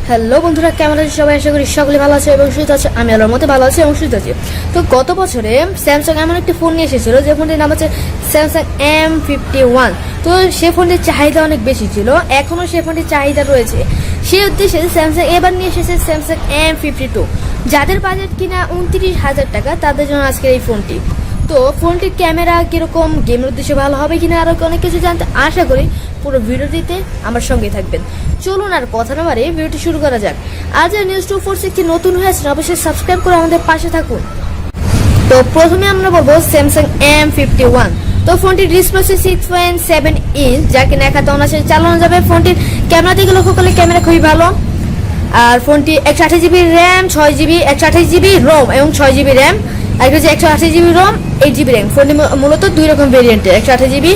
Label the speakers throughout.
Speaker 1: Hello বন্ধুরা, কেমন আছেন সবাই? আশা করি সকলে ভালো আছে এবং সুস্থ আছে। আমি আল্লাহর মতে ভালো আছি এবং সুস্থ আছি। তো গত বছরে স্যামসাং এমন একটি ফোন নিয়ে এসেছিল যে ফোনটির নাম হচ্ছে স্যামসাং M51। তো সেই ফোনটির চাহিদা অনেক বেশি ছিল, এখনও সেই ফোনটির চাহিদা রয়েছে। সেই উদ্দেশ্যে স্যামসাং এবার নিয়ে এসেছে স্যামসাং M52। যাদের বাজেট কিনা 29,000 টাকা তাদের জন্য আজকের এই ফোনটি। তো ফোনটির ক্যামেরা কিরকম, গেমের উদ্দেশ্যে ভালো হবে কিনা আরো অনেক কিছু জানতে আশা করি পুরো ভিডিওটিতে আমার সঙ্গে থাকবেন। চলুন আর কথা না বাড়িয়ে ভিডিওটি শুরু করা যাক। আজ নিউজ 246 নতুন হয়ে আসছেন, অবশ্যই সাবস্ক্রাইব করে আমাদের পাশে থাকুন। তো প্রথমে আমরা বলবো স্যামসাং M51। তো ফোনটির ডিসপ্লে 6.7 ইঞ্চ, যা কিনা 1 হাতে অনায়াসে চালানো যাবে। ফোনটির ক্যামেরা দিকে লক্ষ্য করলে ক্যামেরা খুবই ভালো। আর ফোনটি 128GB RAM, 6GB 128GB Rome এবং 6GB র্যাম। আর হচ্ছে 128GB রোম, 8GB র্যাম। ফোনটি মূলত দুই রকম ভেরিয়েন্টের, 128GB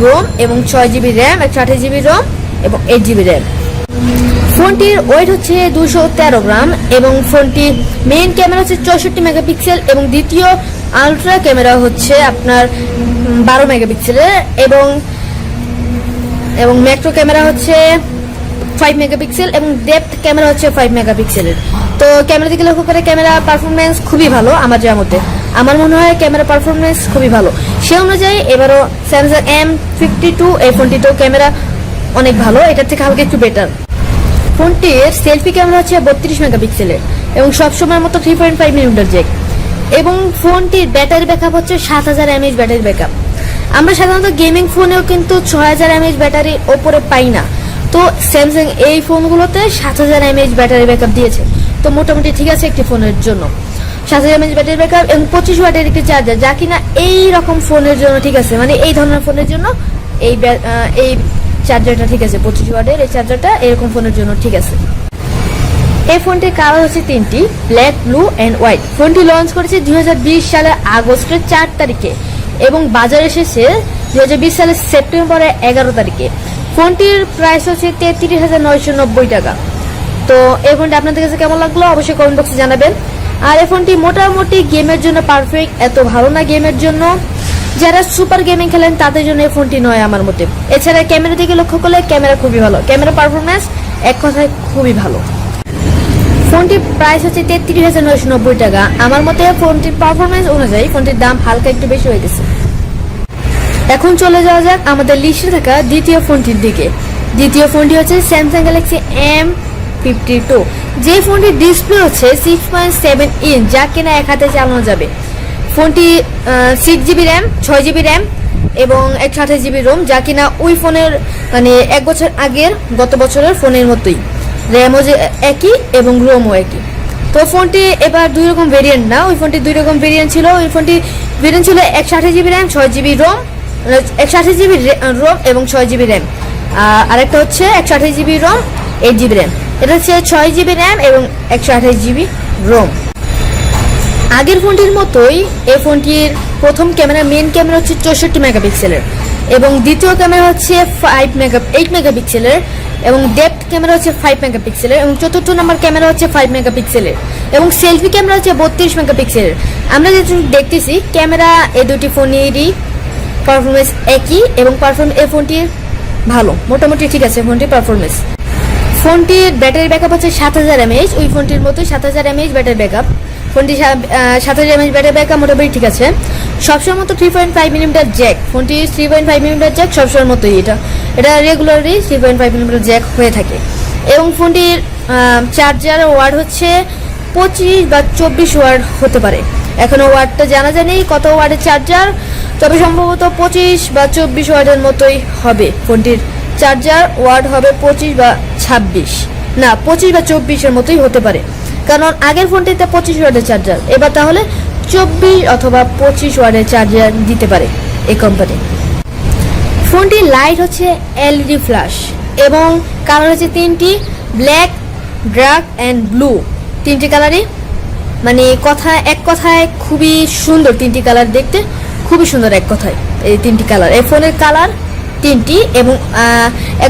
Speaker 1: রোম এবং 6GB র্যাম, 128GB রোম এবং 8GB র্যাম। ফোনটির ওয়েট হচ্ছে 213 গ্রাম এবং ফোনটির মেইন ক্যামেরা হচ্ছে 64 মেগাপিক্সেল এবং দ্বিতীয় আলট্রা ক্যামেরা হচ্ছে আপনার 12 মেগাপিক্সেলের এবং ম্যাক্রো ক্যামেরা হচ্ছে 5 মেগাপিক্সেল এবং ডেপথ ক্যামেরা হচ্ছে 5 মেগাপিক্সেলের। তো ক্যামেরা দিকে লক্ষ্য করে ক্যামেরা পারফরমেন্স খুবই ভালো। আমার মনে হয় ক্যামেরা পারফরমেন্স খুবই ভালো। সে অনুযায়ী এবারও স্যামসাং M52 এই ফোনটিতেও ক্যামেরা অনেক ভালো, এটার থেকে হালকা একটু বেটার। ফোনটির সেলফি ক্যামেরা হচ্ছে 32 মেগাপিক্সেলের এবং সবসময়ের মতো 3.5mm জ্যাক এবং ফোনটির ব্যাটারি ব্যাকআপ হচ্ছে 7000 mAh ব্যাটারি ব্যাকআপ। আমরা সাধারণত গেমিং ফোনেও কিন্তু 6000 mAh ব্যাটারি ওপরে পাই না। তো স্যামসাং এই ফোনগুলোতে 7000 mAh ব্যাটারি ব্যাকআপ দিয়েছে, তো মোটামুটি ঠিক আছে একটি ফোনের জন্য। 7000 mAh ব্যাটারি ব্যাকআপ এবং 25 ওয়াটের একটি চার্জার, যা কিনা এই রকম ফোনের জন্য ঠিক আছে, মানে এই ধরনের ফোনের জন্য এই চার্জারটা ঠিক আছে। 25 ওয়াটের এই চার্জারটা এরকম ফোনের জন্য ঠিক আছে। এই ফোনটির কালার হচ্ছে 3টি, ব্ল্যাক, ব্লু এন্ড হোয়াইট। ফোনটি লঞ্চ করেছে 2020 সালের আগস্টের 4 তারিখে এবং বাজারে এসেছে 2020 সালের সেপ্টেম্বরের 11 তারিখে। ফোনটির প্রাইস হচ্ছে 33,990 টাকা। তো এই ফোনটি আপনাদের কাছে কেমন লাগলো অবশ্যই কমেন্ট বক্সে জানাবেন। আর এই ফোনটি মোটামুটি গেমের জন্য পারফেক্ট, এত ভালো না গেমের জন্য। যারা সুপার গেমিং খেলেন তাদের জন্য এই ফোনটি নয় আমার মতে। এছাড়া ক্যামেরা দিকে লক্ষ্য করলে ক্যামেরা খুবই ভালো, ক্যামেরা পারফরমেন্স এক কথায় খুবই ভালো। ফোনটির প্রাইস হচ্ছে 33,990 টাকা। আমার মতে ফোনটির পারফরমেন্স অনুযায়ী ফোনটির দাম হালকা একটু বেশি হয়ে গেছে। এখন চলে যাওয়া যাক আমাদের লিস্টে থাকা দ্বিতীয় ফোনটির দিকে। দ্বিতীয় ফোনটি হচ্ছে স্যামসাং গ্যালাক্সি M52, যে ফোনটির ডিসপ্লে হচ্ছে 6.7 ইঞ্চ, যা কিনা 1 হাতে চালানো যাবে। ফোনটি 6GB র্যাম, 6GB র্যাম এবং 128GB রোম, যা কিনা ওই ফোনের মানে 1 বছর আগের গত বছরের ফোনের মতোই। র্যামও যে একই এবং রোমও একই। তো ফোনটি এবার দুই রকম ভেরিয়েন্ট না, ওই ফোনটি দুই রকম ভেরিয়েন্ট ছিল। ওই ফোনটি ভেরিয়েন্ট ছিল 128GB RAM, 6GB Rome, 128GB Rome এবং 6GB র্যাম। আরেকটা হচ্ছে 128GB রোম, 8GB র্যাম। এটা হচ্ছে 6GB র্যাম এবং 128GB রোম। আগের ফোনটির মতোই এই ফোনটির প্রথম ক্যামেরা, মেইন ক্যামেরা হচ্ছে 64 মেগাপিক্সেলের এবং দ্বিতীয় ক্যামেরা হচ্ছে 8 মেগাপিক্সেলের এবং ডেপথ ক্যামেরা হচ্ছে 5 মেগাপিক্সেলের এবং চতুর্থ নম্বর ক্যামেরা হচ্ছে 5 মেগাপিক্সেলের এবং সেলফি ক্যামেরা হচ্ছে 32 মেগাপিক্সেলের। আমরা যেহেতু দেখতেছি ক্যামেরা এই দুটি ফোনেরই পারফরমেন্স একই এবং এই ফোনটির ভালো, মোটামুটি ঠিক আছে ফোনটির পারফরমেন্স। ফোনটির ব্যাটারি ব্যাকআপ হচ্ছে 7000 mAh, ওই ফোনটির মতোই 7000 mAh ব্যাটারি ব্যাকআপ। ফোনটি 7000 mAh ব্যাটারি ব্যাকআপ মোটামুটি ঠিক আছে। সবসময় মতো 3.5mm জ্যাক, ফোনটি 3.5mm জ্যাক সবসময় মতোই, এটা রেগুলারলি 3.5mm জ্যাক হয়ে থাকে এবং ফোনটির চার্জার ওয়াট হচ্ছে 25 বা 24 ওয়াট হতে পারে। এখনো ওয়াটটা জানা যায়নি কত ওয়াটের চার্জার, তবে সম্ভবত 25 বা 24 ওয়াটের মতোই হবে। ফোনটির চার্জার ওয়াট হবে 25 বা 26, না 25 বা 24-এর মতোই হতে পারে, কারণ আগের ফোনটিতে 25 ওয়াটের চার্জার, এবার তাহলে 24 অথবা 25 ওয়াটের চার্জার দিতে পারে এই কোম্পানি। ফোনটির লাইট হচ্ছে LED ফ্ল্যাশ এবং কালার হচ্ছে 3টি, ব্ল্যাক, ডার্ক অ্যান্ড ব্লু। 3টি কালারই মানে এক কথায় খুবই সুন্দর। 3টি কালার দেখতে খুবই সুন্দর এক কথায় এই 3টি কালার। এই ফোনের কালার 3টি এবং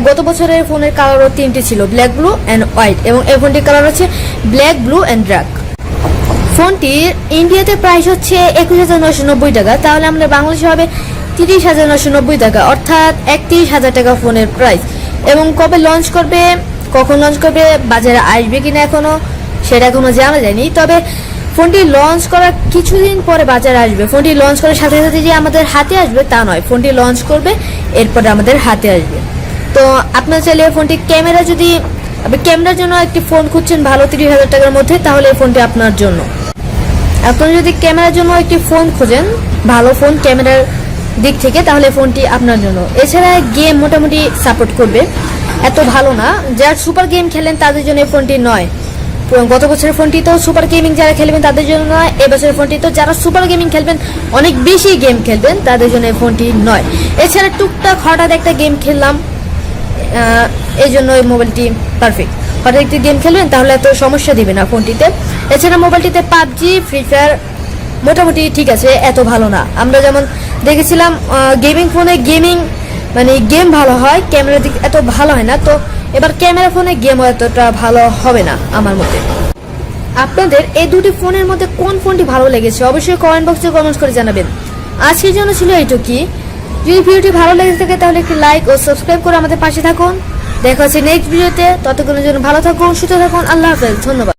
Speaker 1: গত বছরের ফোনের কালারও 3টি ছিল, ব্ল্যাক, ব্লু অ্যান্ড হোয়াইট এবং এই ফোনটির কালার হচ্ছে ব্ল্যাক, ব্লু অ্যান্ড ডার্ক। ফোনটির ইন্ডিয়াতে প্রাইস হচ্ছে 21,990 টাকা, তাহলে আমরা বাংলাদেশে হবে 30,990 টাকা, অর্থাৎ 31,000 টাকা ফোনের প্রাইস। এবং কবে লঞ্চ করবে কখন লঞ্চ করবে, বাজারে আসবে কিনা এখনো সেটা এখনো জানা যায়নি। তবে ফোনটি লঞ্চ করার কিছুদিন পরে বাজারে আসবে। ফোনটি লঞ্চ করার সাথে সাথে যে আমাদের হাতে আসবে তা নয়, ফোনটি লঞ্চ করবে এরপরে আমাদের হাতে আসবে। তো আপনার চাইলে ফোনটি ক্যামেরার জন্য একটি ফোন খুঁজছেন ভালো 30,000 টাকার মধ্যে, তাহলে এই ফোনটি আপনার জন্য। আপনি যদি ক্যামেরার জন্য একটি ফোন খোঁজেন, ভালো ফোন ক্যামেরার দিক থেকে, তাহলে ফোনটি আপনার জন্য। এছাড়া গেম মোটামুটি সাপোর্ট করবে, এত ভালো না। যারা সুপার গেম খেলেন তাদের জন্য এই ফোনটি নয়। গত বছরের ফোনটি তো সুপার গেমিং যারা খেলবেন তাদের জন্য নয়, এবছরের ফোনটি তো যারা সুপার গেমিং খেলবেন, অনেক বেশি গেম খেলবেন, তাদের জন্য এই ফোনটি নয়। এছাড়া টুকটাক হঠাৎ একটা গেম খেললাম, এই জন্য এই মোবাইলটি পারফেক্ট। হঠাৎ একটি গেম খেলবেন তাহলে এত সমস্যা দিবে না ফোনটিতে। এছাড়া মোবাইলটিতে পাবজি, ফ্রি ফায়ার মোটামুটি ঠিক আছে, এত ভালো না। আমরা যেমন দেখেছিলাম গেমিং ফোনে গেম ভালো হয়, ক্যামেরার দিক এত ভালো হয় না। তো এবার ক্যামেরা ফোনে গেমও এতটা ভালো হবে না আমার মতে। আপনাদের এই দুটি ফোনের মধ্যে কোন ফোনটি ভালো লেগেছে অবশ্যই কমেন্ট বক্সে কমেন্ট করে জানাবেন। আজকের জন্য ছিল এইটুকুই। যদি ভিডিওটি ভালো লেগে থাকে তাহলে একটি লাইক ও সাবস্ক্রাইব করে আমাদের পাশে থাকুন। দেখা হচ্ছে নেক্সট ভিডিওতে। ততক্ষণের জন্য ভালো থাকুন, সুস্থ থাকুন। আল্লাহ হাফেজ, ধন্যবাদ।